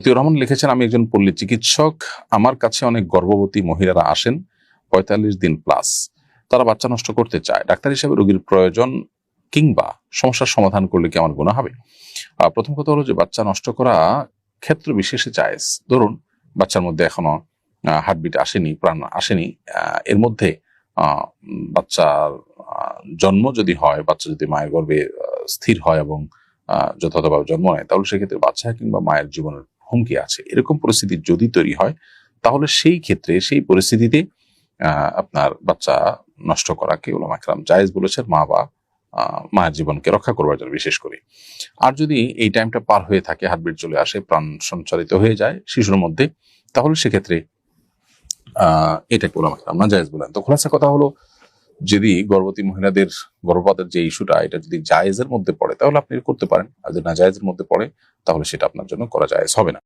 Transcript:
মতিউর রহমান লিখেছেন, আমি একজন পল্লী চিকিৎসক। আমার কাছে অনেক গর্ভবতী মহিলারা আসেন ৪৫ দিন প্লাস। তারা বাচ্চা নষ্ট করতে চায়। ডাক্তার হিসেবে রোগীর প্রয়োজন কিংবা সমস্যার সমাধান করলে কি আমার গুনাহ হবে? প্রথম কথা হলো যে বাচ্চা নষ্ট করা ক্ষেত্র বিশেষে জায়েজ। ধরুন বাচ্চার মধ্যে এখনো হার্টবিট আসেনি, প্রাণ আসেনি, এর মধ্যে বাচ্চার জন্ম যদি হয়, বাচ্চা যদি মায়ের গর্ভে স্থির হয় এবং যথাযথভাবে জন্ম নেয়, তাহলে সেক্ষেত্রে বাচ্চা কিংবা মায়ের জীবনের হুমকি আছে। এরকম পরিস্থিতি যদি তৈরি হয়, তাহলে সেই ক্ষেত্রে সেই পরিস্থিতিতে আপনার বাচ্চা নষ্ট করাকে উলামা কেরাম জায়েজ বলেছেন, মা বা মায়ের জীবনকে রক্ষা করবার জন্য বিশেষ করে। আর যদি এই টাইমটা পার হয়ে থাকে, হার্টবিট চলে আসে, প্রাণ সঞ্চারিত হয়ে যায় শিশুর মধ্যে, তাহলে সেক্ষেত্রে এটাকে উলামা কেরাম নাজায়েজ বলেন। তো খোলাসা কথা হলো, যদি গর্ভবতী মহিলাদের গর্ভপাতের যে ইস্যুটা, এটা যদি জায়েজের মধ্যে পড়ে তাহলে আপনি করতে পারেন, আর যদি নাজায়েজের মধ্যে পড়ে তাহলে সেটা আপনার জন্য করা জায়েজ হবে না।